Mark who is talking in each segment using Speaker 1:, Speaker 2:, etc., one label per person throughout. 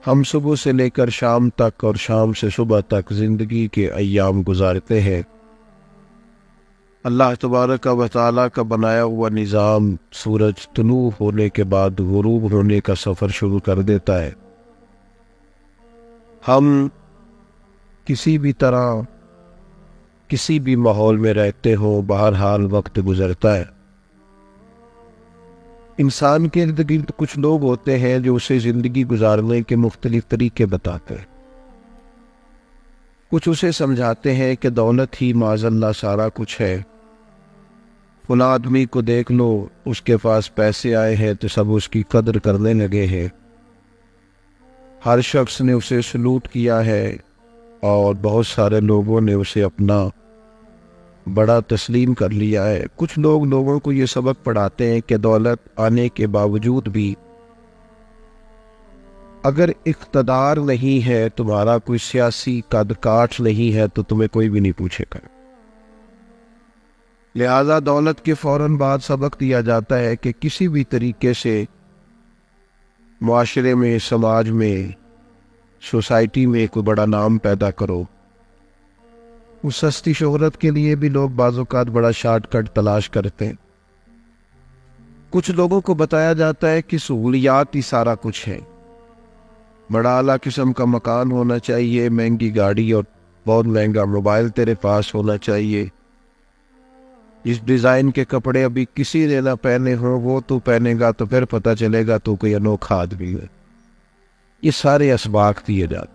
Speaker 1: ہم صبح سے لے کر شام تک اور شام سے صبح تک زندگی کے ایام گزارتے ہیں۔ اللہ تبارک و تعالیٰ کا بنایا ہوا نظام سورج طلوع ہونے کے بعد غروب ہونے کا سفر شروع کر دیتا ہے۔ ہم کسی بھی طرح کسی بھی ماحول میں رہتے ہوں، بہرحال وقت گزرتا ہے۔ انسان کے ارد گرد کچھ لوگ ہوتے ہیں جو اسے زندگی گزارنے کے مختلف طریقے بتاتے ہیں۔ کچھ اسے سمجھاتے ہیں کہ دولت ہی معاذ اللہ سارا کچھ ہے، فلاں آدمی کو دیکھ لو، اس کے پاس پیسے آئے ہیں تو سب اس کی قدر کرنے لگے ہیں، ہر شخص نے اسے سلوٹ کیا ہے اور بہت سارے لوگوں نے اسے اپنا بڑا تسلیم کر لیا ہے۔ کچھ لوگ لوگوں کو یہ سبق پڑھاتے ہیں کہ دولت آنے کے باوجود بھی اگر اقتدار نہیں ہے، تمہارا کوئی سیاسی قد کاٹ نہیں ہے، تو تمہیں کوئی بھی نہیں پوچھے گا۔ لہذا دولت کے فوراً بعد سبق دیا جاتا ہے کہ کسی بھی طریقے سے معاشرے میں، سماج میں، سوسائٹی میں کوئی بڑا نام پیدا کرو۔ اس سستی شہرت کے لیے بھی لوگ بعض اوقات بڑا شارٹ کٹ تلاش کرتے ہیں۔ کچھ لوگوں کو بتایا جاتا ہے کہ سہولیات ہی سارا کچھ ہے، بڑا اعلیٰ قسم کا مکان ہونا چاہیے، مہنگی گاڑی اور بہت مہنگا موبائل تیرے پاس ہونا چاہیے، اس ڈیزائن کے کپڑے ابھی کسی نے نہ پہنے ہوں، وہ تو پہنے گا تو پھر پتہ چلے گا تو کوئی انوکھا آدمی ہے۔ یہ سارے اسباق دیے جاتے۔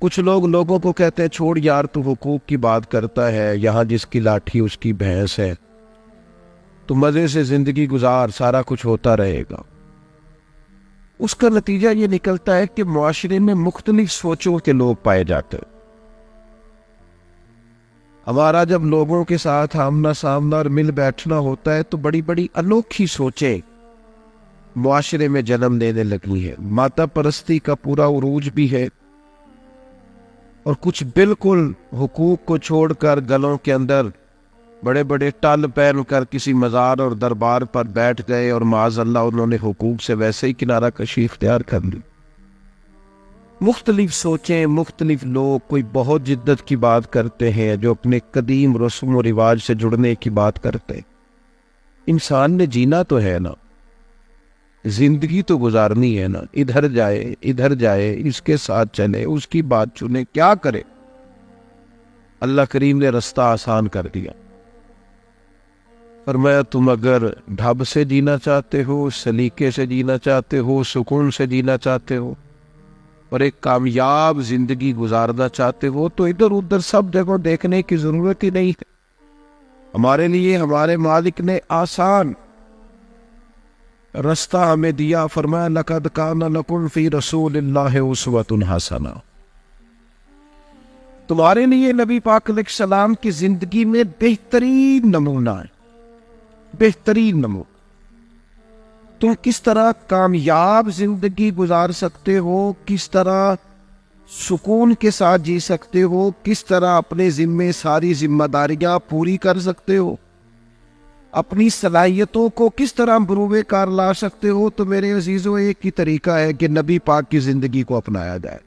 Speaker 1: کچھ لوگ لوگوں کو کہتے ہیں چھوڑ یار، تو حقوق کی بات کرتا ہے، یہاں جس کی لاٹھی اس کی بھینس ہے، تو مزے سے زندگی گزار، سارا کچھ ہوتا رہے گا۔ اس کا نتیجہ یہ نکلتا ہے کہ معاشرے میں مختلف سوچوں کے لوگ پائے جاتے ہیں۔ ہمارا جب لوگوں کے ساتھ آمنا سامنا اور مل بیٹھنا ہوتا ہے تو بڑی بڑی انوکھی سوچیں معاشرے میں جنم لینے لگی ہے۔ ماتا پرستی کا پورا عروج بھی ہے، اور کچھ بالکل حقوق کو چھوڑ کر گلوں کے اندر بڑے بڑے ٹال پہن کر کسی مزار اور دربار پر بیٹھ گئے، اور معاذ اللہ انہوں نے حقوق سے ویسے ہی کنارہ کشی اختیار کر لی۔ مختلف سوچیں، مختلف لوگ، کوئی بہت جدت کی بات کرتے ہیں، جو اپنے قدیم رسم و رواج سے جڑنے کی بات کرتے ہیں۔ انسان نے جینا تو ہے نا، زندگی تو گزارنی ہے نا، ادھر جائے ادھر جائے، اس کے ساتھ چلے، اس کی بات چنے، کیا کرے؟ اللہ کریم نے رستہ آسان کر دیا۔ فرمایا تم اگر ڈھب سے جینا چاہتے ہو، سلیقے سے جینا چاہتے ہو، سکون سے جینا چاہتے ہو، اور ایک کامیاب زندگی گزارنا چاہتے ہو، تو ادھر ادھر سب جگہ دیکھنے کی ضرورت ہی نہیں ہے۔ ہمارے لیے ہمارے مالک نے آسان رستہ ہمیں دیا۔ فرمایا لقد کان لکم فی رسول اللہ اسوۃ حسنہ، تمہارے لیے نبی پاک علیہ السلام کی زندگی میں بہترین نمونہ ہے، بہترین نمونہ۔ تم کس طرح کامیاب زندگی گزار سکتے ہو، کس طرح سکون کے ساتھ جی سکتے ہو، کس طرح اپنے ذمے ساری ذمہ داریاں پوری کر سکتے ہو، اپنی صلاحیتوں کو کس طرح بروئے کار لا سکتے ہو، تو میرے عزیزوں ایک ہی طریقہ ہے کہ نبی پاک کی زندگی کو اپنایا جائے۔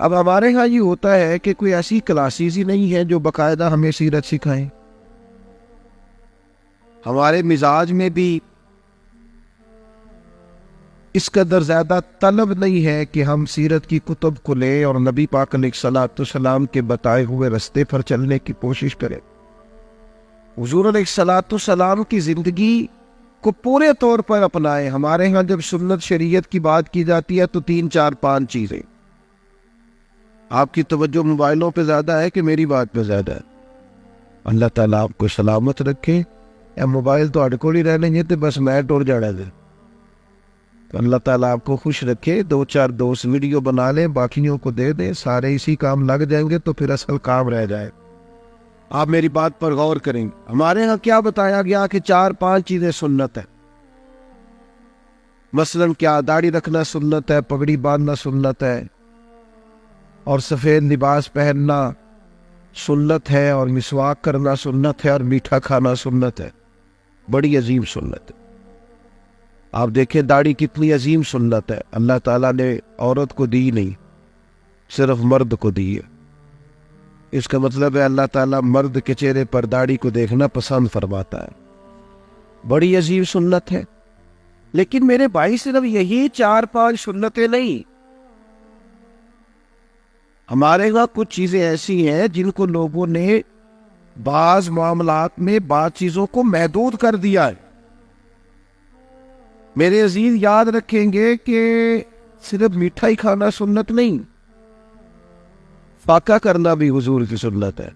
Speaker 1: اب ہمارے ہاں یہ ہوتا ہے کہ کوئی ایسی کلاسز ہی نہیں ہے جو باقاعدہ ہمیں سیرت سکھائیں۔ ہمارے مزاج میں بھی اس قدر زیادہ طلب نہیں ہے کہ ہم سیرت کی کتب کو لیں اور نبی پاک علیہ الصلوۃ والسلام کے بتائے ہوئے رستے پر چلنے کی کوشش کریں۔ حضور علیہ الصلوۃ والسلام کی زندگی کو پورے طور پر اپنائیں۔ ہمارے ہاں جب سنت شریعت کی بات کی جاتی ہے تو 3 4 5 چیزیں۔ آپ کی توجہ موبائلوں پہ زیادہ ہے کہ میری بات پہ زیادہ ہے؟ اللہ تعالیٰ آپ کو سلامت رکھے۔ یا موبائل تو اڑ کو ہی رہنے گے تو بس میں ٹور جانا دے، تو اللہ تعالیٰ آپ کو خوش رکھے۔ 2 4 دوست ویڈیو بنا لیں، باقیوں کو دے دیں، سارے اسی کام لگ جائیں گے تو پھر اصل کام رہ جائے۔ آپ میری بات پر غور کریں گے۔ ہمارے ہاں کیا بتایا گیا کہ 4 5 چیزیں سنت ہے۔ مثلاً کیا؟ داڑھی رکھنا سنت ہے، پگڑی باندھنا سنت ہے، اور سفید لباس پہننا سنت ہے، اور مسواک کرنا سنت ہے، اور میٹھا کھانا سنت ہے۔ بڑی عظیم سنت ہے۔ آپ دیکھیں داڑھی کتنی عظیم سنت ہے، اللہ تعالیٰ نے عورت کو دی نہیں، صرف مرد کو دی ہے۔ اس کا مطلب ہے اللہ تعالیٰ مرد کے چہرے پر داڑھی کو دیکھنا پسند فرماتا ہے، بڑی عظیم سنت ہے۔ لیکن میرے بھائی صرف یہی 4-5 سنتیں نہیں، ہمارے یہاں کچھ چیزیں ایسی ہیں جن کو لوگوں نے بعض معاملات میں بعض چیزوں کو محدود کر دیا ہے۔ میرے عزیز یاد رکھیں گے کہ صرف میٹھا ہی کھانا سنت نہیں، فاقہ کرنا بھی حضور کی سنت ہے۔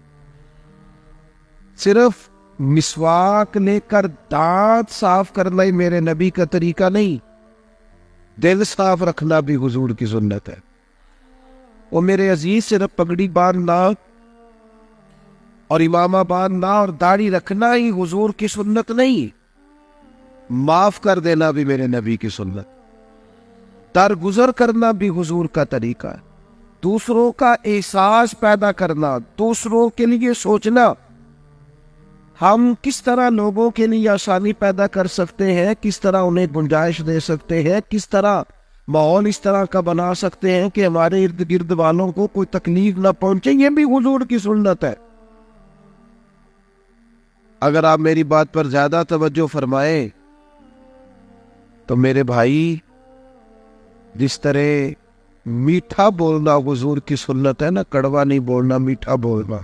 Speaker 1: صرف مسواک لے کر دانت صاف کرنا ہی میرے نبی کا طریقہ نہیں، دل صاف رکھنا بھی حضور کی سنت ہے۔ وہ میرے عزیز صرف پگڑی باندھنا اور امامہ باندھنا اور داڑھی رکھنا ہی حضور کی سنت نہیں، معاف کر دینا بھی میرے نبی کی سنت، درگزر کرنا بھی حضور کا طریقہ ہے، دوسروں کا احساس پیدا کرنا، دوسروں کے لیے سوچنا، ہم کس طرح لوگوں کے لیے آسانی پیدا کر سکتے ہیں، کس طرح انہیں گنجائش دے سکتے ہیں، کس طرح ماحول اس طرح کا بنا سکتے ہیں کہ ہمارے ارد گرد والوں کو کوئی تکلیف نہ پہنچے، یہ بھی حضور کی سنت ہے۔ اگر آپ میری بات پر زیادہ توجہ فرمائیں تو میرے بھائی، جس طرح میٹھا بولنا حضور کی سنت ہے نا، کڑوا نہیں بولنا، میٹھا بولنا،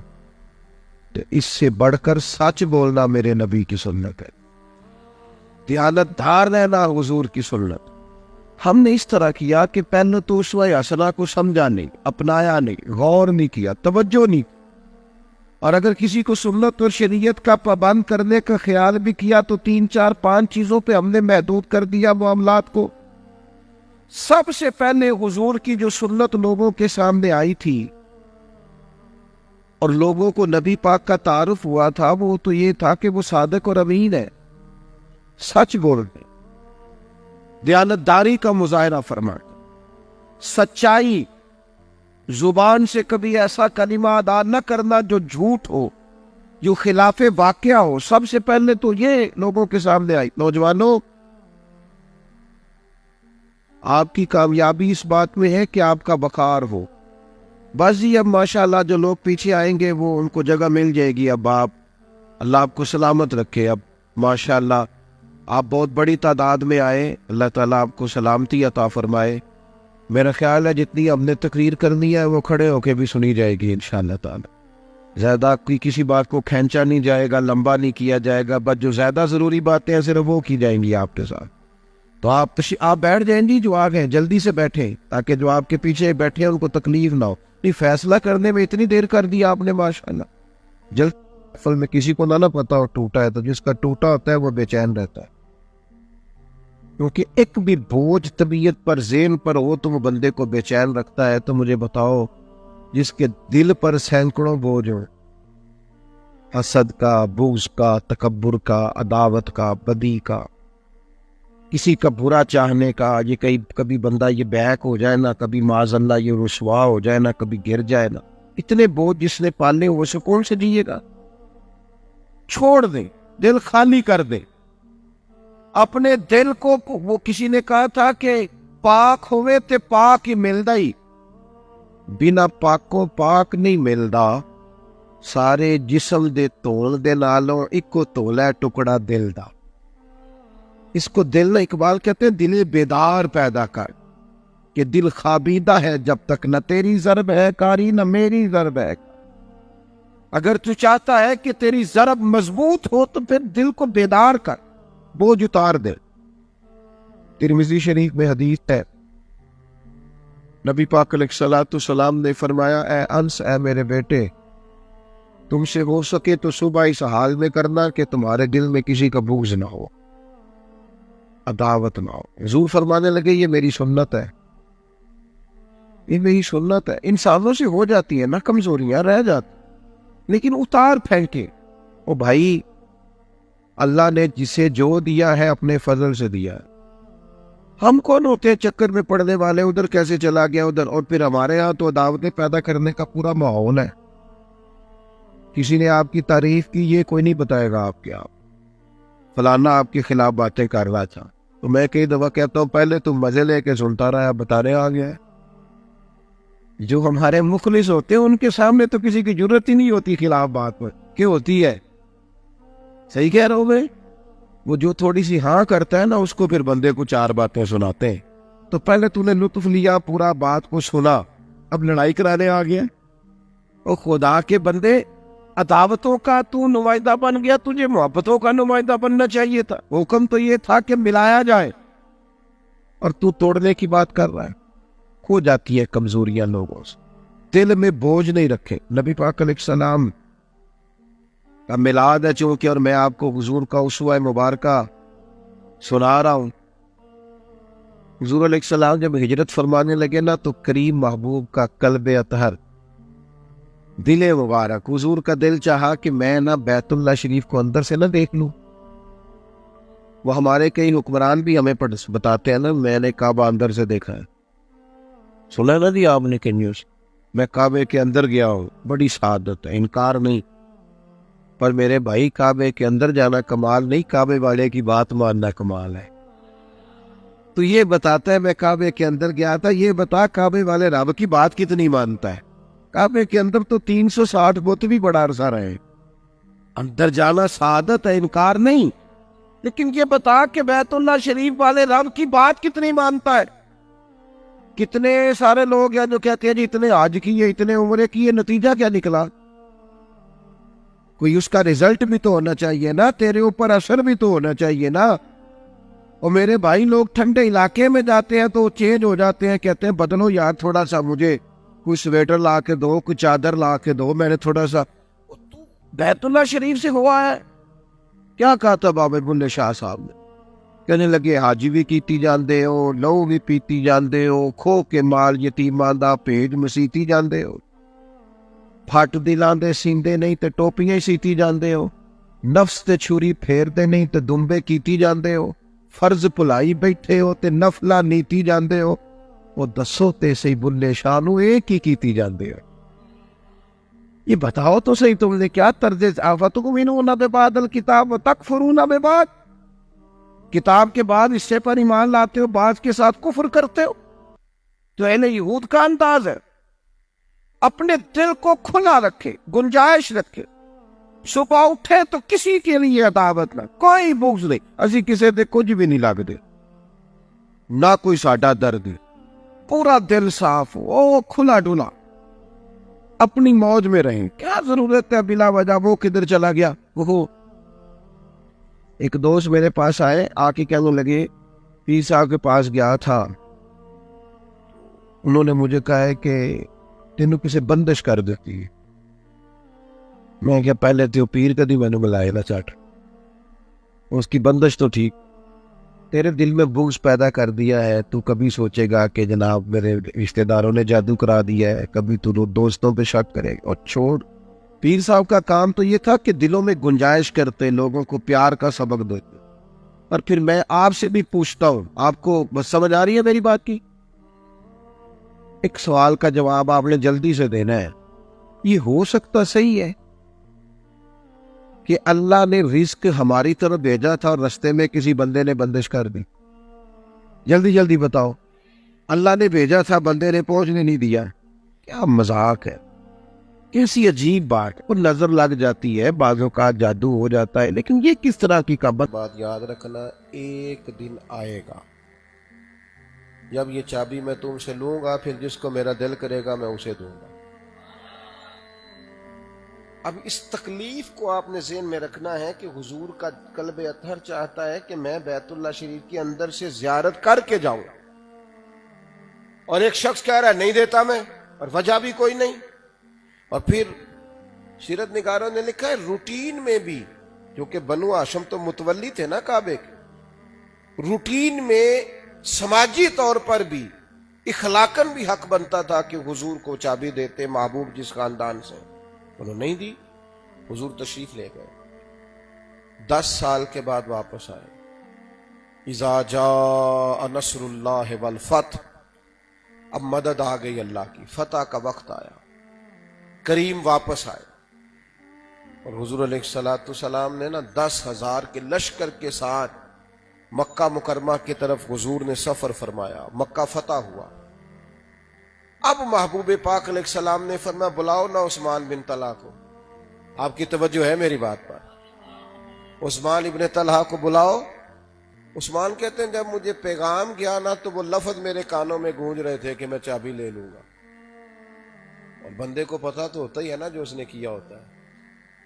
Speaker 1: تو اس سے بڑھ کر سچ بولنا میرے نبی کی سنت ہے، دیانت دار رہنا حضور کی سنت۔ ہم نے اس طرح کیا کہ پہلے تو اسوہ حسنہ کو سمجھا نہیں، اپنایا نہیں، غور نہیں کیا، توجہ نہیں، اور اگر کسی کو سنت اور شریعت کا پابند کرنے کا خیال بھی کیا تو 3-4-5 چیزوں پہ ہم نے محدود کر دیا معاملات کو۔ سب سے پہلے حضور کی جو سنت لوگوں کے سامنے آئی تھی اور لوگوں کو نبی پاک کا تعارف ہوا تھا، وہ تو یہ تھا کہ وہ صادق اور امین ہے، سچ بولتے، دیانتداری کا مظاہرہ فرماتے، سچائی، زبان سے کبھی ایسا کلمہ ادا نہ کرنا جو جھوٹ ہو، جو خلاف واقعہ ہو۔ سب سے پہلے تو یہ لوگوں کے سامنے آئی۔ نوجوانوں، آپ کی کامیابی اس بات میں ہے کہ آپ کا وقار ہو۔ بس جی اب ماشاءاللہ جو لوگ پیچھے آئیں گے وہ ان کو جگہ مل جائے گی۔ اب آپ، اللہ آپ کو سلامت رکھے۔ اب ماشاءاللہ آپ بہت بڑی تعداد میں آئے، اللہ تعالیٰ آپ کو سلامتی عطا فرمائے۔ میرا خیال ہے جتنی ہم نے تقریر کرنی ہے وہ کھڑے ہو کے بھی سنی جائے گی انشاءاللہ تعالیٰ۔ زیادہ کسی بات کو کھینچا نہیں جائے گا، لمبا نہیں کیا جائے گا، بس جو زیادہ ضروری باتیں ہیں صرف وہ کی جائیں گی آپ کے ساتھ۔ تو آپ بیٹھ جائیں جی، جو آ گئے جلدی سے بیٹھیں تاکہ جو آپ کے پیچھے بیٹھے ہیں ان کو تکلیف نہ ہو۔ نہیں، فیصلہ کرنے میں اتنی دیر کر دیا آپ نے ماشاءاللہ۔ جلد اصل میں کسی کو نہ پتا ہو ٹوٹا ہے، تو جس کا ٹوٹا ہوتا ہے وہ بے چین رہتا ہے، کیونکہ ایک بھی بوجھ طبیعت پر، ذہن پر ہو تو وہ بندے کو بے چین رکھتا ہے۔ تو مجھے بتاؤ، جس کے دل پر سینکڑوں بوجھ ہو، حسد کا، بغض کا، تکبر کا، عداوت کا، بدی کا، کسی کا برا چاہنے کا، یہ کبھی بندہ یہ بیک ہو جائے نا، کبھی معاذ اللہ یہ رسوا ہو جائے نا، کبھی گر جائے نا، اتنے بوجھ جس نے پالے وہ سکون سے جیے گا؟ چھوڑ دیں، دل خالی کر دیں اپنے دل کو۔ وہ کسی نے کہا تھا کہ پاک ہوئے تے پاک ہی ملدا ہی، بنا پاکوں پاک نہیں ملدا، سارے جسم دے تول دے نالوں ایکو تولا ٹکڑا دل دا۔ اس کو دل نہ، اقبال کہتے ہیں دل بیدار پیدا کر، کہ دل خوابیدہ ہے جب تک، نہ تیری ضرب ہے کاری نہ میری ضرب ہے۔ اگر تو چاہتا ہے کہ تیری ضرب مضبوط ہو تو پھر دل کو بیدار کر، بوجھ اتار دے۔ ترمذی شریف میں حدیث ہے، نبی پاک علیہ الصلوۃ والسلام نے فرمایا، اے انس، اے میرے بیٹے، تم سے ہو سکے تو صبح اس حال میں کرنا کہ تمہارے دل میں کسی کا بغض نہ ہو، عداوت نہ ہو۔ حضور فرمانے لگے یہ میری سنت ہے، یہ میری سنت ہے۔ انسانوں سے ہو جاتی ہے نا کمزوریاں، رہ جاتی، لیکن اتار پھینکے۔ او بھائی، اللہ نے جسے جو دیا ہے اپنے فضل سے دیا ہے۔ ہم کون ہوتے ہیں چکر میں پڑنے والے، ادھر کیسے چلا گیا ادھر، اور پھر ہمارے ہاں تو دعوتیں پیدا کرنے کا پورا ماحول ہے۔ کسی نے آپ کی تعریف کی، یہ کوئی نہیں بتائے گا آپ کے، آپ فلانا آپ کے خلاف باتیں کر رہا تھا، تو میں کئی دفعہ کہتا ہوں پہلے تم مزے لے کے سنتا رہا، بتانے آ گیا ہے۔ جو ہمارے مخلص ہوتے ہیں ان کے سامنے تو کسی کی ضرورت ہی نہیں ہوتی خلاف بات پر، کیوں ہوتی ہے؟ صحیح کہہ رہا ہوں میں؟ وہ جو تھوڑی سی ہاں کرتا ہے نا، اس کو پھر بندے کو چار باتیں سناتے ہیں۔ تو پہلے تو نے لطف لیا، پورا بات کو سنا، اب لڑائی کرانے آ گیا۔ اور خدا کے بندے، عداوتوں کا تو نمائندہ بن گیا، تجھے محبتوں کا نمائندہ بننا چاہیے تھا۔ حکم تو یہ تھا کہ ملایا جائے، اور تو توڑنے کی بات کر رہا ہے۔ کھو جاتی ہے کمزوریاں لوگوں سے، دل میں بوجھ نہیں رکھے۔ نبی پاک علیہ السلام کا میلاد ہے چونکہ، اور میں آپ کو حضور کا اسوہ مبارکہ سنا رہا ہوں۔ حضور علیہ السلام جب ہجرت فرمانے لگے نا، تو کریم محبوب کا قلب اطہر، دل مبارک، حضور کا دل چاہا کہ میں نا بیت اللہ شریف کو اندر سے نہ دیکھ لوں۔ وہ ہمارے کئی حکمران بھی ہمیں بتاتے ہیں نا، میں نے کعبہ اندر سے دیکھا ہے، سنا نا جی آپ نے کہ نیوز، میں کعبے کے اندر گیا ہوں، بڑی سعادت ہے، انکار نہیں۔ پر میرے بھائی، کعبے کے اندر جانا کمال نہیں، کعبے والے کی بات ماننا کمال ہے۔ تو یہ بتاتا ہے میں کعبے کے اندر گیا تھا، یہ بتا کعبے والے رب کی بات کتنی مانتا ہے؟ کعبے کے اندر تو 360 بت بھی بڑا عرصہ رہے، اندر جانا سعادت ہے، انکار نہیں۔ لیکن یہ بتا کہ بیت اللہ شریف والے رب کی بات کتنی مانتا ہے؟ کتنے سارے لوگ ہیں جو کہتے ہیں جی اتنے حج کیے، اتنے عمرے کیے، نتیجہ کیا نکلا؟ کوئی اس کا رزلٹ بھی تو ہونا چاہیے نا، تیرے اوپر اثر بھی تو ہونا چاہیے نا۔ اور میرے بھائی، لوگ ٹھنڈے علاقے میں جاتے ہیں تو چینج ہو جاتے ہیں، کہتے ہیں بدلو یار، تھوڑا سا مجھے کوئی سویٹر لا کے دو، کوئی چادر لا کے دو، میں نے تھوڑا سا۔ بیت اللہ شریف سے ہوا ہے کیا کہا تھا بابا بلے شاہ صاحب نے؟ کہنے لگے حاجی بھی کیتی جاندے ہو، لو بھی پیتی جاندے ہو، کھو کے مال یتیماں دا بھیج مسیتی جاندے ہو، پھٹ دلاندے سیندے نہیں تے ٹوپیاں سیتی جاندے ہو، نفس تے چھری پھیر دے نہیں تے دمبے کیتی جاندے ہو، فرض بھلائی بیٹھے ہو تے نفلا نیتی جاندے ہو۔ وہ دسو تے سی بلے شاہ نو ایک ہی کیتی جاندے ہو؟ یہ بتاؤ تو صحیح، تم نے کیا طرز افتؤمنون ببعض الکتاب وتکفرون ببعض، کتاب کے بعد حصے پر ایمان لاتے ہو، بعض کے ساتھ کفر کرتے ہو۔ تو اہل یہود کا انداز ہے، اپنے دل کو کھلا رکھے، گنجائش رکھے، صبح اٹھے تو کسی کے لیے عداوت نہ، کوئی بغض نہیں، اسی کسی دے کچھ بھی نہیں لگتے، نہ کوئی ساڈا درد، پورا دل صاف ہو، او کھلا ڈولا، اپنی موج میں رہیں۔ کیا ضرورت ہے بلا وجہ وہ کدھر چلا گیا؟ وہ ایک دوست میرے پاس آئے، آ کے کہنے لگے پیر صاحب کے پاس گیا تھا، انہوں نے مجھے کہا ہے کہ تینوں کسی بندش کر دیتی ہے۔ میں کیا پہلے تو پیر کدی میں نے ملائے نہ چاٹ، اس کی بندش تو ٹھیک، تیرے دل میں بغض پیدا کر دیا ہے، تو کبھی سوچے گا کہ جناب میرے رشتہ داروں نے جادو کرا دیا ہے، کبھی تو دوستوں پہ شک کرے گا۔ اور چھوڑ، پیر صاحب کا کام تو یہ تھا کہ دلوں میں گنجائش کرتے، لوگوں کو پیار کا سبق دیتے۔ اور پھر میں آپ سے بھی پوچھتا ہوں، آپ کو بس سمجھ آ رہی ہے میری بات کی؟ ایک سوال کا جواب آپ نے جلدی سے دینا ہے۔ یہ ہو سکتا صحیح ہے کہ اللہ نے رزق ہماری طرف بھیجا تھا اور رستے میں کسی بندے نے بندش کر دی؟ جلدی جلدی بتاؤ۔ اللہ نے بھیجا تھا، بندے نے پہنچنے نہیں دیا، کیا مذاق ہے، کیسی عجیب بات۔ اور نظر لگ جاتی ہے، بعض اوقات جادو ہو جاتا ہے، لیکن یہ کس طرح کی بات یاد رکھنا، ایک دن آئے گا جب یہ چابی میں تم سے لوں گا، پھر جس کو میرا دل کرے گا میں اسے دوں گا۔ اب اس تکلیف کو آپ نے ذہن میں رکھنا ہے کہ حضور کا قلب اطہر چاہتا ہے کہ میں بیت اللہ شریف کے اندر سے زیارت کر کے جاؤں، اور ایک شخص کہہ رہا ہے نہیں دیتا میں، اور وجہ بھی کوئی نہیں۔ اور پھر سیرت نگاروں نے لکھا ہے روٹین میں بھی، جو کہ بنو ہاشم تو متولی تھے نا کعبے کے، روٹین میں سماجی طور پر بھی اخلاقاً بھی حق بنتا تھا کہ حضور کو چابی دیتے، محبوب جس خاندان سے، انہوں نے نہیں دی، حضور تشریف لے گئے۔ 10 سال کے بعد واپس آئے، اذا جاء نصر اللہ والفتح، اب مدد آ گئی اللہ کی، فتح کا وقت آیا، کریم واپس آئے، اور حضور علیہ السلام نے نا 10,000 کے لشکر کے ساتھ
Speaker 2: مکہ مکرمہ کی طرف حضور نے سفر فرمایا، مکہ فتح ہوا۔ اب محبوب پاک علیہ السلام نے فرمایا بلاؤ نا عثمان بن طلحہ کو۔ آپ کی توجہ ہے میری بات پر؟ عثمان ابن طلحہ کو بلاؤ۔ عثمان کہتے ہیں جب مجھے پیغام گیا نا تو وہ لفظ میرے کانوں میں گونج رہے تھے کہ میں چابی لے لوں گا، اور بندے کو پتا تو ہوتا ہی ہے نا جو اس نے کیا ہوتا ہے،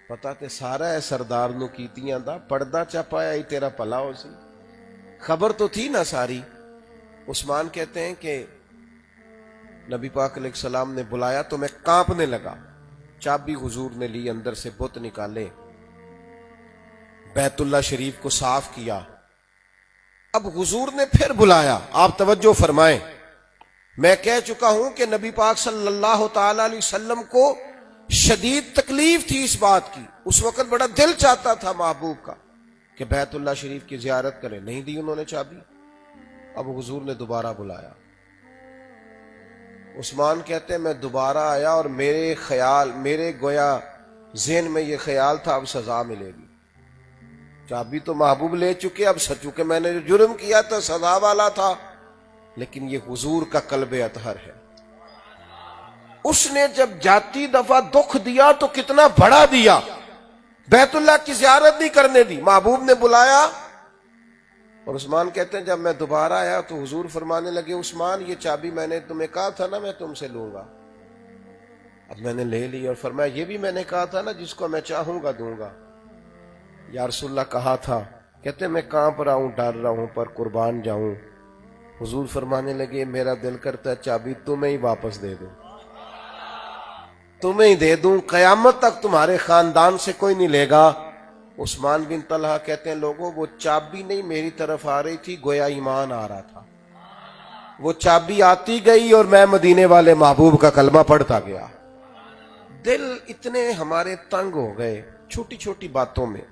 Speaker 2: پتا تے سارا ہے سردار نو کیتیاں دا پردہ چپایا ہی تیرا پلا ہو سی، خبر تو تھی نا ساری۔ عثمان کہتے ہیں کہ نبی پاک علیہ السلام نے بلایا تو میں کانپنے لگا، چابی حضور نے لی، اندر سے بت نکالے، بیت اللہ شریف کو صاف کیا۔ اب حضور نے پھر بلایا، آپ توجہ فرمائیں، میں کہہ چکا ہوں کہ نبی پاک صلی اللہ تعالی علیہ وسلم کو شدید تکلیف تھی اس بات کی، اس وقت بڑا دل چاہتا تھا محبوب کا کہ بیت اللہ شریف کی زیارت کرے، نہیں دی انہوں نے چابی۔ اب حضور نے دوبارہ بلایا، عثمان کہتے ہیں میں دوبارہ آیا اور میرے گویا ذہن میں یہ خیال تھا اب سزا ملے گی، چابی تو محبوب لے چکے، اب سچو کہ میں نے جو جرم کیا تھا سزا والا تھا، لیکن یہ حضور کا قلب اطہر ہے۔ اس نے جب جاتی دفعہ دکھ دیا تو کتنا بڑا دیا، بیت اللہ کی زیارت نہیں کرنے دی، محبوب نے بلایا۔ اور عثمان کہتے ہیں جب میں دوبارہ آیا تو حضور فرمانے لگے عثمان یہ چابی میں نے تمہیں کہا تھا نا میں تم سے لوں گا، اب میں نے لے لی، اور فرمایا یہ بھی میں نے کہا تھا نا جس کو میں چاہوں گا دوں گا۔ یا رسول اللہ کہا تھا، کہتے ہیں میں کانپ رہا ہوں، ڈر رہا ہوں پر قربان جاؤں۔ حضور فرمانے لگے میرا دل کرتا ہے چابی تمہیں ہی واپس دے دوں، تمہیں ہی دے دوں، قیامت تک تمہارے خاندان سے کوئی نہیں لے گا۔ عثمان بن طلحہ کہتے ہیں لوگوں وہ چابی نہیں میری طرف آ رہی تھی، گویا ایمان آ رہا تھا، وہ چابی آتی گئی اور میں مدینے والے محبوب کا کلمہ پڑھتا گیا۔ دل اتنے ہمارے تنگ ہو گئے چھوٹی چھوٹی باتوں میں۔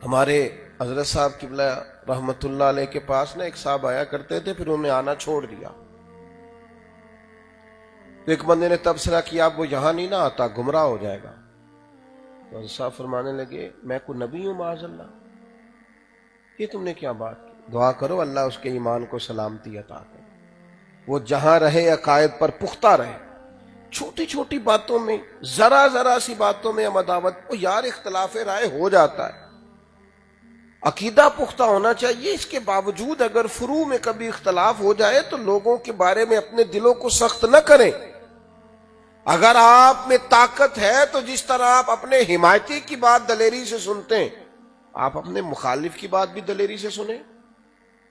Speaker 2: ہمارے حضرت صاحب قبلہ رحمت اللہ علیہ کے پاس نا ایک صاحب آیا کرتے تھے، پھر انہوں نے آنا چھوڑ دیا، تو ایک بندے نے تبصرہ کیا اب وہ یہاں نہیں نہ آتا گمراہ ہو جائے گا، تو حضرت صاحب فرمانے لگے میں کوئی نبی ہوں معاذ اللہ، یہ تم نے کیا بات کی، دعا کرو اللہ اس کے ایمان کو سلامتی عطا کرے، وہ جہاں رہے عقائد پر پختہ رہے۔ چھوٹی چھوٹی باتوں میں، ذرا سی باتوں میں ہم عداوت، یار اختلاف رائے ہو جاتا ہے، عقیدہ پختہ ہونا چاہیے، اس کے باوجود اگر فروع میں کبھی اختلاف ہو جائے تو لوگوں کے بارے میں اپنے دلوں کو سخت نہ کریں۔ اگر آپ میں طاقت ہے تو جس طرح آپ اپنے حمایتی کی بات دلیری سے سنتے ہیں، آپ اپنے مخالف کی بات بھی دلیری سے سنیں۔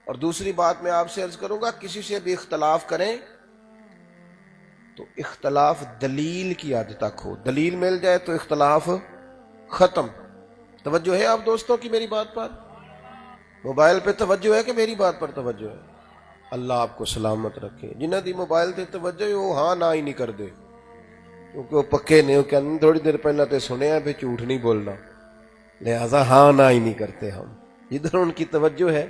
Speaker 2: اور دوسری بات میں آپ سے عرض کروں گا کسی سے بھی اختلاف کریں تو اختلاف دلیل کی حد تک ہو، دلیل مل جائے تو اختلاف ختم۔ توجہ ہے آپ دوستوں کی میری بات پر؟ موبائل پہ توجہ ہے کہ میری بات پر توجہ ہے؟ اللہ آپ کو سلامت رکھے۔ جنہاں دی موبائل تے توجہ ہے وہ ہاں نہ ہی نہیں کر دے، کیونکہ وہ پکے نہیں، کہ تھوڑی دیر پہلے تے سنے ہیں پھر جھوٹ نہیں بولنا، لہذا ہاں نہ ہی نہیں کرتے ہم، جدھر ان کی توجہ ہے۔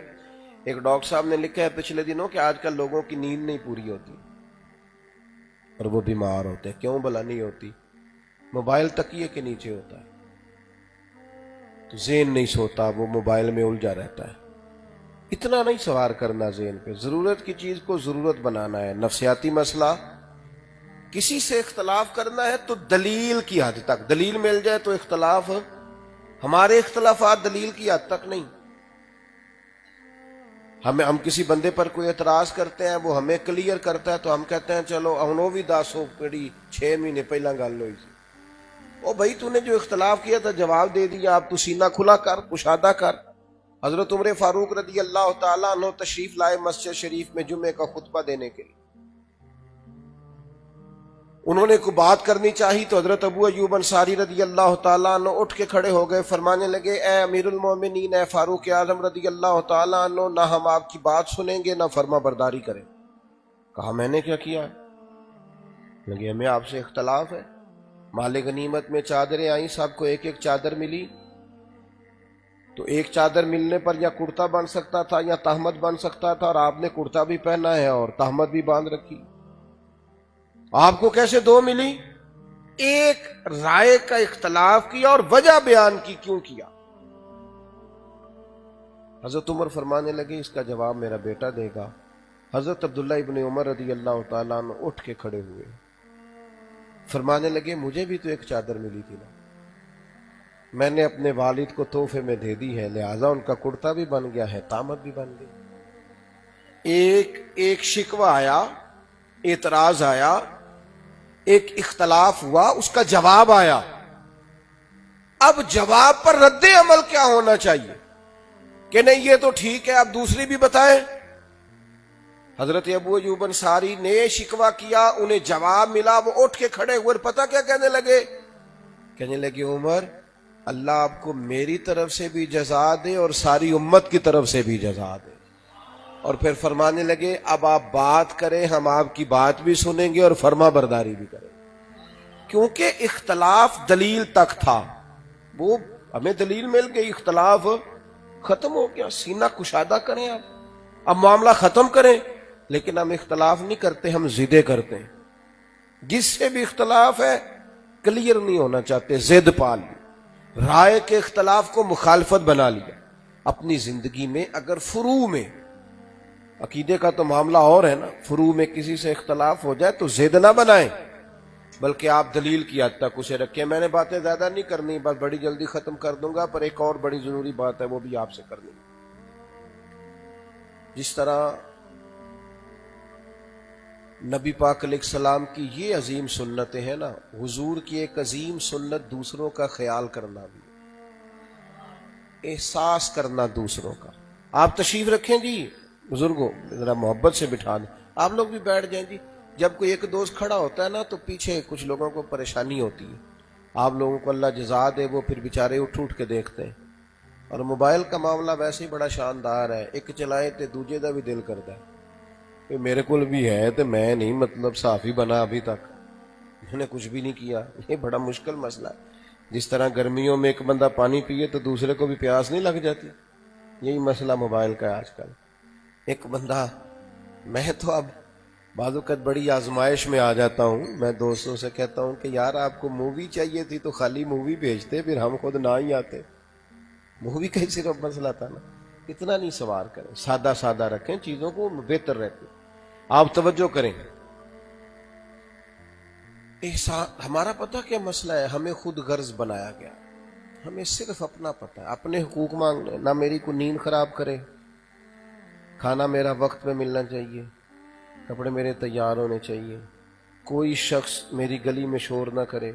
Speaker 2: ایک ڈاکٹر صاحب نے لکھا ہے پچھلے دنوں کہ آج کل لوگوں کی نیند نہیں پوری ہوتی اور وہ بیمار ہوتے ہیں، کیوں بھلا نہیں ہوتی؟ موبائل تکیے کے نیچے ہوتا ہے تو ذہن نہیں سوتا، وہ موبائل میں الجھا رہتا ہے۔ اتنا نہیں سوار کرنا ذہن پہ، ضرورت کی چیز کو ضرورت بنانا ہے۔ نفسیاتی مسئلہ، کسی سے اختلاف کرنا ہے تو دلیل کی حد تک، دلیل مل جائے تو اختلاف، ہمارے اختلافات دلیل کی حد تک نہیں۔ ہم کسی بندے پر کوئی اعتراض کرتے ہیں، وہ ہمیں کلیئر کرتا ہے تو ہم کہتے ہیں چلو انہوں بھی 6 مہینے پہلا گل ہوئی تھی، او بھائی تو نے جو اختلاف کیا تھا جواب دے دیا، اب تو سینہ کھلا کر، کشادہ کر۔ حضرت عمر فاروق رضی اللہ تعالیٰ عنہ تشریف لائے مسجد شریف میں جمعے کا خطبہ دینے کے لیے، انہوں نے کوئی بات کرنی چاہی تو حضرت ابو ایوب انصاری رضی اللہ تعالیٰ عنہ اٹھ کے کھڑے ہو گئے، فرمانے لگے اے امیر المومنین، اے فاروق اعظم رضی اللہ تعالیٰ عنہ، نہ ہم آپ کی بات سنیں گے نہ فرما برداری کریں۔ کہا میں نے کیا کیا؟ لگے ہمیں آپ سے اختلاف ہے، مال غنیمت میں چادریں آئیں، سب کو ایک ایک چادر ملی، تو ایک چادر ملنے پر یا کرتا بن سکتا تھا یا تہمت بن سکتا تھا، اور آپ نے کرتا بھی پہنا ہے اور تہمت بھی باندھ رکھی، آپ کو کیسے 2 ملی؟ ایک رائے کا اختلاف کیا اور وجہ بیان کی کیوں کیا۔ حضرت عمر فرمانے لگے اس کا جواب میرا بیٹا دے گا. حضرت عبداللہ ابن عمر رضی اللہ تعالیٰ عنہ اٹھ کے کھڑے ہوئے, فرمانے لگے مجھے بھی تو ایک چادر ملی تھی نا, میں نے اپنے والد کو تحفے میں دے دی ہے, لہذا ان کا کرتا بھی بن گیا ہے, تامت بھی بن گئی. ایک شکوہ آیا, اعتراض آیا, ایک اختلاف ہوا, اس کا جواب آیا. اب جواب پر رد عمل کیا ہونا چاہیے کہ نہیں یہ تو ٹھیک ہے, اب دوسری بھی بتائیں. حضرت ابو ایوب انصاری نے شکوہ کیا, انہیں جواب ملا, وہ اٹھ کے کھڑے ہوئے, پتہ کیا کہنے لگے؟ کہنے لگے عمر اللہ آپ کو میری طرف سے بھی جزا دے اور ساری امت کی طرف سے بھی جزا دے. اور پھر فرمانے لگے اب آپ بات کریں, ہم آپ کی بات بھی سنیں گے اور فرما برداری بھی کریں گے. کیونکہ اختلاف دلیل تک تھا, وہ ہمیں دلیل مل گئی, اختلاف ختم ہو گیا, سینہ کشادہ کریں آپ, اب معاملہ ختم کریں. لیکن ہم اختلاف نہیں کرتے, ہم ضدیں کرتے ہیں. جس سے بھی اختلاف ہے کلیئر نہیں ہونا چاہتے, ضد پال لی, رائے کے اختلاف کو مخالفت بنا لیا. اپنی زندگی میں اگر فروع میں, عقیدے کا تو معاملہ اور ہے نا, فروع میں کسی سے اختلاف ہو جائے تو ضد نہ بنائیں, بلکہ آپ دلیل کی حد تک اسے رکھیں. میں نے باتیں زیادہ نہیں کرنی, بس بڑی جلدی ختم کر دوں گا, پر ایک اور بڑی ضروری بات ہے وہ بھی آپ سے کرنی. جس طرح نبی پاک علیہ السلام کی یہ عظیم سنتیں ہیں نا, حضور کی ایک عظیم سنت دوسروں کا خیال کرنا بھی, احساس کرنا دوسروں کا. آپ تشریف رکھیں جی بزرگوں, ذرا محبت سے بٹھا دیں, آپ لوگ بھی بیٹھ جائیں جی. جب کوئی ایک دوست کھڑا ہوتا ہے نا تو پیچھے کچھ لوگوں کو پریشانی ہوتی ہے, آپ لوگوں کو اللہ جزا دے, وہ پھر بیچارے اٹھ کے دیکھتے ہیں. اور موبائل کا معاملہ ویسے ہی بڑا شاندار ہے, ایک چلائے تے دوجے دا بھی دل کرتا ہے کہ میرے کول بھی ہے تے میں نہیں مطلب صافی بنا ابھی تک, میں نے کچھ بھی نہیں کیا. یہ بڑا مشکل مسئلہ ہے. جس طرح گرمیوں میں ایک بندہ پانی پیے تو دوسرے کو بھی پیاس نہیں لگ جاتی, یہی مسئلہ موبائل کا ہے آج کل. ایک بندہ, میں تو اب بعض اوقات بڑی آزمائش میں آ جاتا ہوں, میں دوستوں سے کہتا ہوں کہ یار آپ کو مووی چاہیے تھی تو خالی مووی بھیجتے, پھر ہم خود نہ ہی آتے. مووی کا ہی صرف مسئلہ تھا نا, اتنا نہیں سوار کریں, سادہ سادہ رکھیں چیزوں کو, بہتر رہتے. آپ توجہ کریں. ہمارا پتہ کیا مسئلہ ہے, ہمیں خود غرض بنایا گیا, ہمیں صرف اپنا پتہ ہے, اپنے حقوق مانگنے. نہ میری کو نیند خراب کرے, کھانا میرا وقت پہ ملنا چاہیے, کپڑے میرے تیار ہونے چاہیے, کوئی شخص میری گلی میں شور نہ کرے,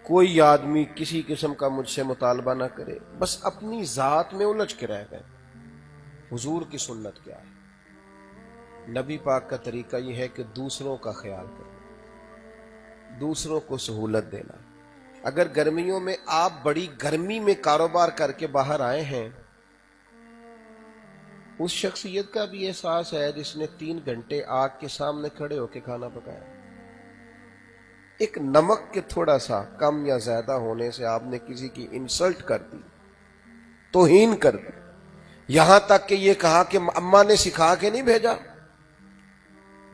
Speaker 2: کوئی آدمی کسی قسم کا مجھ سے مطالبہ نہ کرے, بس اپنی ذات میں الجھ کے رہ گئے. حضور کی سنت کیا ہے؟ نبی پاک کا طریقہ یہ ہے کہ دوسروں کا خیال کرنا, دوسروں کو سہولت دینا. اگر گرمیوں میں آپ بڑی گرمی میں کاروبار کر کے باہر آئے ہیں, اس شخصیت کا بھی احساس ہے جس نے 3 گھنٹے آگ کے سامنے کھڑے ہو کے کھانا پکایا. ایک نمک کے تھوڑا سا کم یا زیادہ ہونے سے آپ نے کسی کی انسلٹ کر دی, توہین کر دی, یہاں تک کہ یہ کہا کہ اماں نے سکھا کے نہیں بھیجا.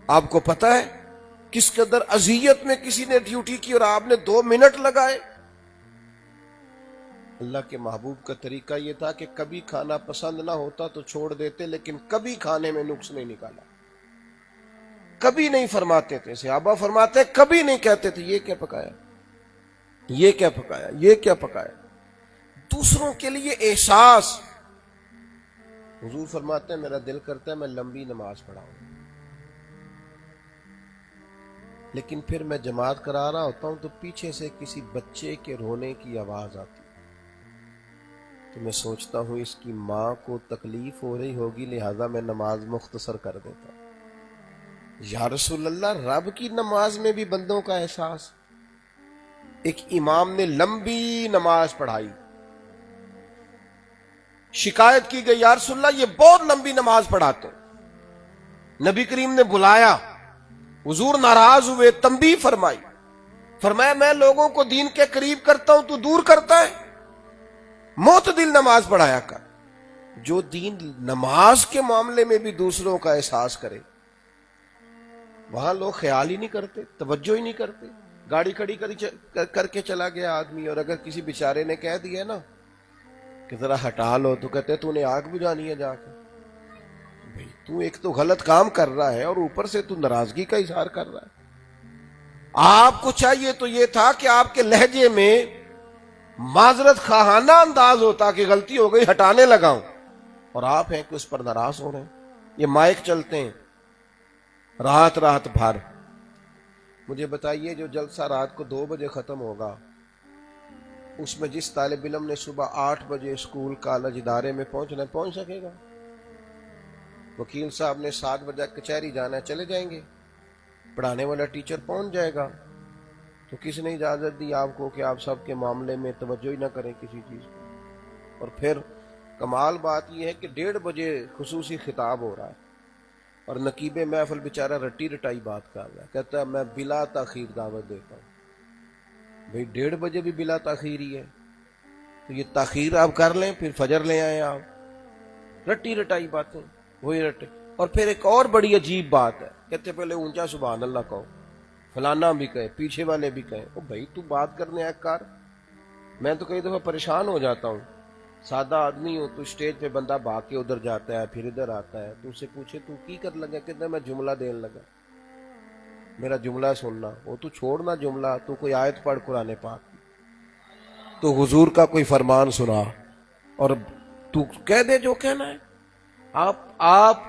Speaker 2: آپ کو پتہ ہے کس قدر اذیت میں کسی نے ڈیوٹی کی اور آپ نے 2 منٹ لگائے. اللہ کے محبوب کا طریقہ یہ تھا کہ کبھی کھانا پسند نہ ہوتا تو چھوڑ دیتے, لیکن کبھی کھانے میں نقص نہیں نکالا, کبھی نہیں فرماتے تھے. صحابہ فرماتے کبھی نہیں کہتے تھے یہ کیا پکایا, یہ کیا پکایا, یہ کیا پکایا. دوسروں کے لیے احساس. حضور فرماتے ہیں میرا دل کرتا ہے میں لمبی نماز پڑھاؤں, لیکن پھر میں جماعت کرا رہا ہوتا ہوں تو پیچھے سے کسی بچے کے رونے کی آواز آتی, تو میں سوچتا ہوں اس کی ماں کو تکلیف ہو رہی ہوگی, لہذا میں نماز مختصر کر دیتا ہوں. یا رسول اللہ, رب کی نماز میں بھی بندوں کا احساس. ایک امام نے لمبی نماز پڑھائی, شکایت کی گئی یا رسول اللہ یہ بہت لمبی نماز پڑھاتے. نبی کریم نے بلایا, حضور ناراض ہوئے, تنبیہ فرمائی, فرمایا میں لوگوں کو دین کے قریب کرتا ہوں تو دور کرتا ہے, معتدل نماز پڑھایا کر. جو دین نماز کے معاملے میں بھی دوسروں کا احساس کرے, وہاں لوگ خیال ہی نہیں کرتے, توجہ ہی نہیں کرتے. گاڑی کھڑی کر کے چلا گیا آدمی, اور اگر کسی بیچارے نے کہہ دیا نا کہ ذرا ہٹا لو تو کہتے تو نے آگ بجھانی ہے جا کے. بھائی تو ایک تو غلط کام کر رہا ہے اور اوپر سے تو ناراضگی کا اظہار کر رہا ہے. آپ کو چاہیے تو یہ تھا کہ آپ کے لہجے میں معذرت خواہانہ انداز ہوتا کہ غلطی ہو گئی ہٹانے لگاؤں, اور آپ ہیں کہ اس پر ناراض ہو رہے ہیں. یہ مائک چلتے ہیں رات رات بھر. مجھے بتائیے جو جلسہ رات کو 2 بجے ختم ہوگا اس میں جس طالب علم نے صبح 8 بجے اسکول کالج ادارے میں پہنچنا ہے پہنچ سکے گا؟ وکیل صاحب نے 7 بجے کچہری جانا ہے چلے جائیں گے؟ پڑھانے والا ٹیچر پہنچ جائے گا؟ تو کس نے اجازت دی آپ کو کہ آپ سب کے معاملے میں توجہ ہی نہ کریں کسی چیز کو؟ اور پھر کمال بات یہ ہے کہ 1:30 بجے خصوصی خطاب ہو رہا ہے اور نقیب محفل بیچارہ رٹی رٹائی بات کر رہا ہے, کہتا ہے میں بلا تاخیر دعوت دیتا ہوں. بھئی 1:30 بجے بھی بلا تاخیر ہی ہے تو یہ تاخیر آپ کر لیں پھر فجر لے آئیں. آپ رٹی رٹائی باتیں وہی رٹے. اور پھر ایک اور بڑی عجیب بات ہے, کہتے پہلے اونچا سبحان اللہ کہو, فلانا بھی کہے پیچھے والے بھی کہیں. او بھائی تو بات کرنے آئے کر. میں تو کئی دفعہ پریشان ہو جاتا ہوں, سادہ آدمی ہوں تو اسٹیج پہ بندہ بھاگ کے ادھر جاتا ہے پھر ادھر آتا ہے, تو اس سے پوچھے تو کی کر لگا, کہتا میں جملہ دین لگا, میرا جملہ سننا. وہ تو چھوڑنا جملہ, تو کوئی آیت پڑھ قرآن پاک, تو حضور کا کوئی فرمان سنا اور تو کہہ دے جو کہنا ہے. آپ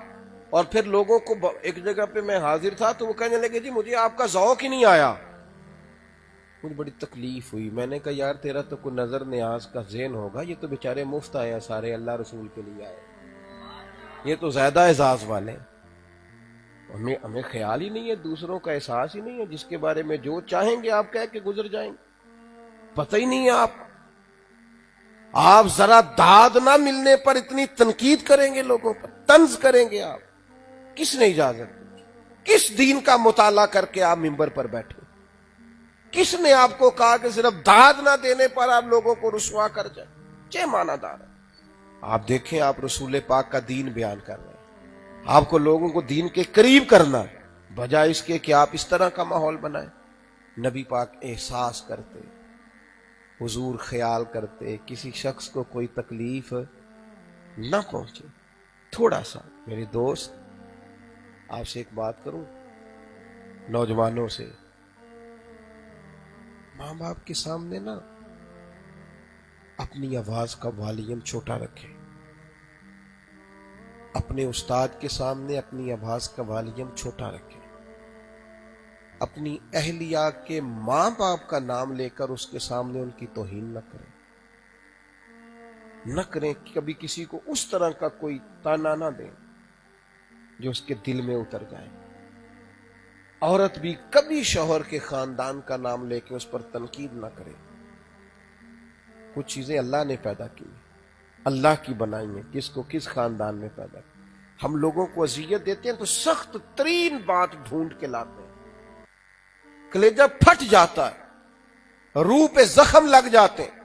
Speaker 2: اور پھر لوگوں کو ایک جگہ پہ میں حاضر تھا تو وہ کہنے لگے جی مجھے آپ کا ذوق ہی نہیں آیا. مجھے بڑی تکلیف ہوئی. میں نے کہا یار تیرا تو کوئی نظر نیاز کا ذہن ہوگا, یہ تو بیچارے مفت آئے ہیں سارے, اللہ رسول کے لیے آئے, یہ تو زیادہ اعزاز والے ہیں. ہمیں خیال ہی نہیں ہے, دوسروں کا احساس ہی نہیں ہے, جس کے بارے میں جو چاہیں گے آپ کہہ کے گزر جائیں گے. پتہ ہی نہیں ہے آپ ذرا داد نہ ملنے پر اتنی تنقید کریں گے, لوگوں پر طنز کریں گے. آپ کس نے اجازت دی؟ کس دین کا مطالعہ کر کے آپ منبر پر بیٹھے؟ کس نے آپ کو کہا کہ صرف داد نہ دینے پر آپ لوگوں کو رسوا کر جائیں؟ چہ معنی دار ہے. آپ دیکھیں آپ رسول پاک کا دین بیان کر رہے ہیں, آپ کو لوگوں کو دین کے قریب کرنا ہے, بجائے اس کے کہ آپ اس طرح کا ماحول بنائیں. نبی پاک احساس کرتے, حضور خیال کرتے, کسی شخص کو کوئی تکلیف نہ پہنچے. تھوڑا سا میرے دوست آپ سے ایک بات کروں, نوجوانوں سے, ماں باپ کے سامنے نا اپنی آواز کا والیوم چھوٹا رکھیں. اپنے استاد کے سامنے اپنی آواز کا والیوم چھوٹا رکھیں. اپنی اہلیہ کے ماں باپ کا نام لے کر اس کے سامنے ان کی توہین نہ کریں. نہ کریں, کبھی کسی کو اس طرح کا کوئی تانا نہ دیں جو اس کے دل میں اتر جائے. عورت بھی کبھی شوہر کے خاندان کا نام لے کے اس پر تنقید نہ کرے. کچھ چیزیں اللہ نے پیدا کی, اللہ کی بنائی ہیں, کس کو کس خاندان میں پیدا کی. ہم لوگوں کو اذیت دیتے ہیں تو سخت ترین بات ڈھونڈ کے لاتے ہیں, کلیجہ پھٹ جاتا ہے, روح پہ زخم لگ جاتے ہیں.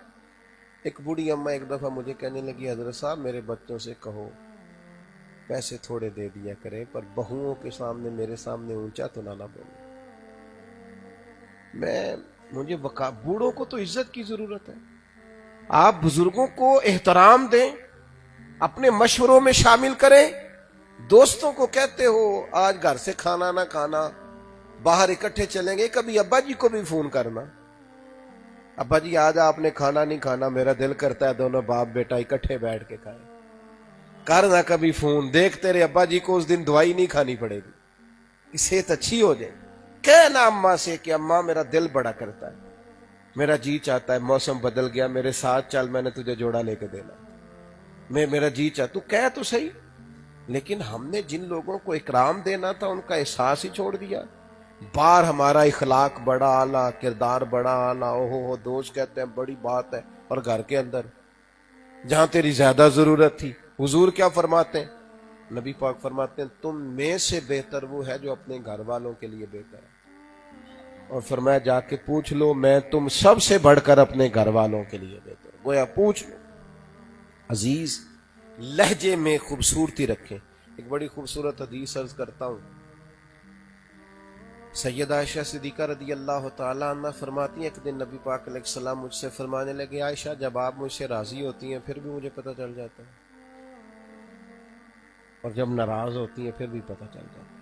Speaker 2: ایک بوڑھی اماں ایک دفعہ مجھے کہنے لگی حضرت صاحب میرے بچوں سے کہو پیسے تھوڑے دے دیا کریں پر بہوؤں کے سامنے میرے سامنے اونچا تو نہ بولے. مجھے بوڑھوں کو تو عزت کی ضرورت ہے. آپ بزرگوں کو احترام دیں, اپنے مشوروں میں شامل کریں. دوستوں کو کہتے ہو آج گھر سے کھانا نہ کھانا, باہر اکٹھے چلیں گے, کبھی ابا جی کو بھی فون کرنا, ابا جی آج آپ نے کھانا نہیں کھانا, میرا دل کرتا ہے دونوں باپ بیٹا اکٹھے بیٹھ کے کھائیں. کرنا کبھی فون, دیکھ تیرے ابا جی کو اس دن دوائی نہیں کھانی پڑے گی, صحت اچھی ہو جائے. کہنا اماں سے کہ اماں میرا دل بڑا کرتا ہے, میرا جی چاہتا ہے موسم بدل گیا میرے ساتھ چل, میں نے تجھے جوڑا لے کے دینا, میرا جی چاہتا. تو کہہ تو صحیح, لیکن ہم نے جن لوگوں کو اکرام دینا تھا ان کا احساس ہی چھوڑ دیا. بار ہمارا اخلاق بڑا اعلیٰ, کردار بڑا اعلیٰ, ہو دوست کہتے ہیں بڑی بات ہے, اور گھر کے اندر جہاں تیری زیادہ ضرورت تھی. حضور کیا فرماتے ہیں, نبی پاک فرماتے ہیں تم میں سے بہتر وہ ہے جو اپنے گھر والوں کے لیے بہتر ہے, اور فرمایا جا کے پوچھ لو میں تم سب سے بڑھ کر اپنے گھر والوں کے لیے بہتر ہوں. گویا پوچھ لو. عزیز لہجے میں خوبصورتی رکھیں. ایک بڑی خوبصورت حدیث عرض کرتا ہوں, سیدہ عائشہ صدیقہ رضی اللہ تعالی عنہ فرماتی ہیں ایک دن نبی پاک علیہ السلام مجھ سے فرمانے لگے عائشہ جب آپ مجھ سے راضی ہوتی ہیں پھر بھی مجھے پتہ چل جاتا ہے اور جب ناراض ہوتی ہیں پھر بھی پتہ چل جاتا ہے۔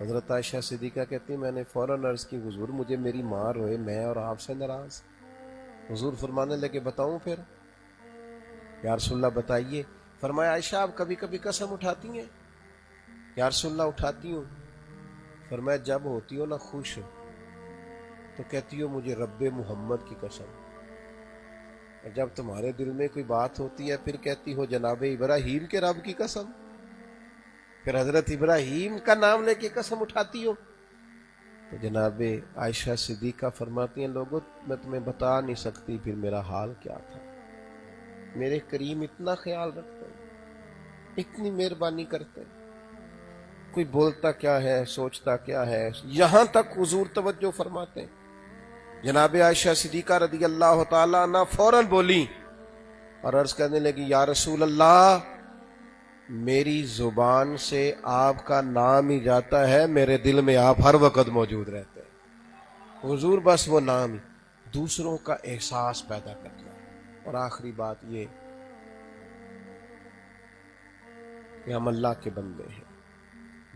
Speaker 2: حضرت عائشہ صدیقہ کہتی ہیں میں نے فوراً عرض کی حضور مجھے میری ماں روئے میں اور آپ سے ناراض۔ حضور فرمانے لگے بتاؤں پھر؟ یا رسول اللہ بتائیے۔ فرمایا عائشہ آپ کبھی کبھی قسم اٹھاتی ہیں؟ یا رسول اللہ اٹھاتی ہوں۔ فرمایا جب ہوتی ہو نا خوش تو کہتی ہو مجھے رب محمد کی قسم، اور جب تمہارے دل میں کوئی بات ہوتی ہے پھر کہتی ہو جناب ابراہیم کے رب کی قسم، پھر حضرت ابراہیم کا نام لے کے قسم اٹھاتی ہو۔ تو جناب عائشہ صدیقہ فرماتی ہیں لوگوں میں تمہیں بتا نہیں سکتی پھر میرا حال کیا تھا۔ میرے کریم اتنا خیال رکھتے ہیں، اتنی مہربانی کرتے ہیں، کوئی بولتا کیا ہے سوچتا کیا ہے، یہاں تک حضور توجہ فرماتے ہیں۔ جناب عائشہ صدیقہ رضی اللہ تعالی عنہ فوراً بولی اور عرض کرنے لگی یا رسول اللہ میری زبان سے آپ کا نام ہی جاتا ہے، میرے دل میں آپ ہر وقت موجود رہتے ہیں۔ حضور بس وہ نام ہی دوسروں کا احساس پیدا کرنا ہے۔ اور آخری بات یہ کہ ہم اللہ کے بندے ہیں،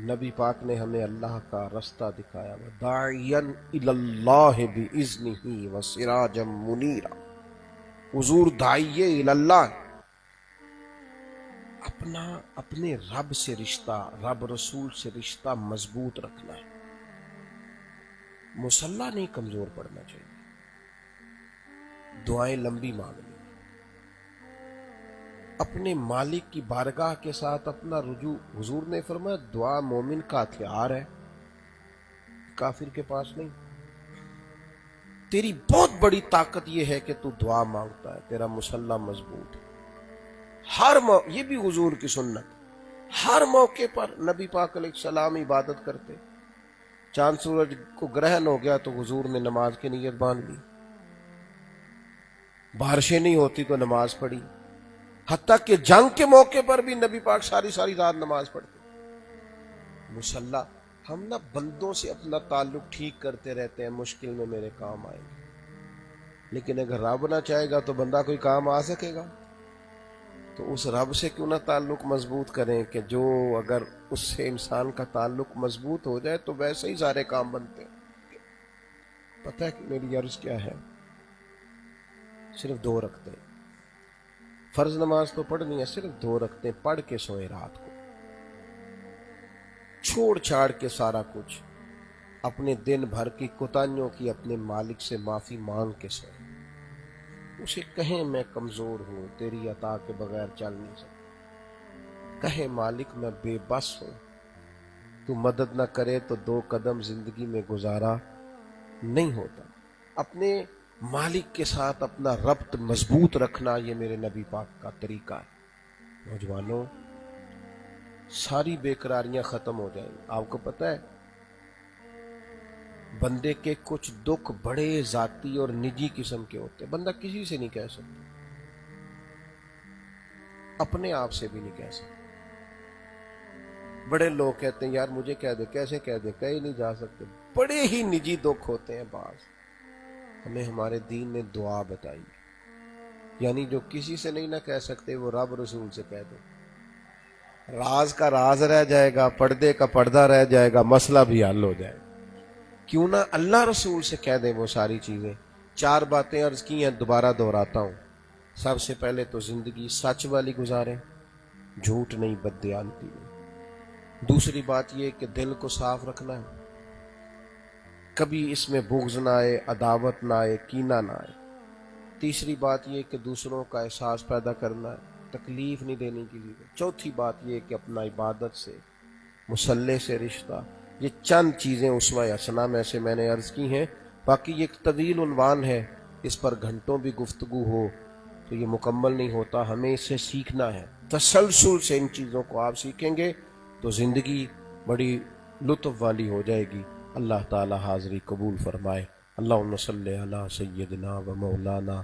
Speaker 2: نبی پاک نے ہمیں اللہ کا رستہ دکھایا، داعین الی اللہ باذنہ وسراجا منیرا۔ حضور داعی الی اللہ، اپنے رب سے رشتہ، رب رسول سے رشتہ مضبوط رکھنا ہے، مصلح نہیں کمزور پڑنا چاہیے، دعائیں لمبی مانگنی، اپنے مالک کی بارگاہ کے ساتھ اپنا رجوع۔ حضور نے فرمایا دعا مومن کا ہتھیار ہے، کافر کے پاس نہیں۔ تیری بہت بڑی طاقت یہ ہے کہ تو دعا مانگتا ہے، تیرا مسلح مضبوط ہے۔ ہر یہ بھی حضور کی سنت، ہر موقع پر نبی پاک علیہ السلام عبادت کرتے۔ چاند سورج کو گرہن ہو گیا تو حضور نے نماز کی نیت باندھ لی، بارشیں نہیں ہوتی تو نماز پڑھی، حتیٰ کہ جنگ کے موقع پر بھی نبی پاک ساری رات نماز پڑھتے۔ مسلح ہم نا بندوں سے اپنا تعلق ٹھیک کرتے رہتے ہیں، مشکل میں میرے کام آئے گا، لیکن اگر رب نہ چاہے گا تو بندہ کوئی کام آ سکے گا؟ تو اس رب سے کیوں نہ تعلق مضبوط کریں کہ جو اگر اس سے انسان کا تعلق مضبوط ہو جائے تو ویسے ہی سارے کام بنتے ہیں۔ پتہ ہے کہ میری عرض کیا ہے؟ صرف 2 رکعتیں، فرض نماز تو پڑھنی ہے، صرف 2 رکعتیں پڑھ کے سوئے رات کو، چھوڑ چھاڑ کے سارا کچھ، اپنے دن بھر کی کوتاہیوں کی اپنے مالک سے معافی مانگ کے سوئے، اسے کہیں میں کمزور ہوں، تیری عطا کے بغیر چل نہیں سکتا، کہے مالک میں بے بس ہوں، تو مدد نہ کرے تو 2 قدم زندگی میں گزارا نہیں ہوتا۔ اپنے مالک کے ساتھ اپنا ربط مضبوط رکھنا یہ میرے نبی پاک کا طریقہ ہے۔ نوجوانوں ساری بے قراریاں ختم ہو جائیں گی۔ آپ کو پتہ ہے بندے کے کچھ دکھ بڑے ذاتی اور نجی قسم کے ہوتے ہیں، بندہ کسی سے نہیں کہہ سکتا، اپنے آپ سے بھی نہیں کہہ سکتا۔ بڑے لوگ کہتے ہیں یار مجھے کہہ دے، کیسے کہہ دے، کہیں نہیں جا سکتے، بڑے ہی نجی دکھ ہوتے ہیں بعض۔ ہمیں ہمارے دین نے دعا بتائی، یعنی جو کسی سے نہیں نہ کہہ سکتے وہ رب رسول سے کہہ دو، راز کا راز رہ جائے گا، پردے کا پردہ رہ جائے گا، مسئلہ بھی حل ہو جائے گا۔ کیوں نہ اللہ رسول سے کہہ دیں وہ ساری چیزیں۔ 4 باتیں عرض کی ہیں، دوبارہ دہراتا ہوں۔ سب سے پہلے تو زندگی سچ والی گزاریں، جھوٹ نہیں، بددیانتی نہیں۔ دوسری بات یہ کہ دل کو صاف رکھنا ہے، کبھی اس میں بغض نہ آئے، عداوت نہ آئے، کینہ نہ آئے۔ تیسری بات یہ کہ دوسروں کا احساس پیدا کرنا ہے، تکلیف نہیں دینے کی لیے۔ چوتھی بات یہ کہ اپنا عبادت سے، مصلی سے رشتہ۔ یہ چند چیزیں اسوہ حسنہ میں سے میں نے عرض کی ہیں، باقی یہ ایک طویل عنوان ہے، اس پر گھنٹوں بھی گفتگو ہو تو یہ مکمل نہیں ہوتا۔ ہمیں اس سے سیکھنا ہے، تسلسل سے ان چیزوں کو آپ سیکھیں گے تو زندگی بڑی لطف والی ہو جائے گی۔ اللہ تعالی حاضری قبول فرمائے۔ اللہم صلی علی سیدنا و مولانا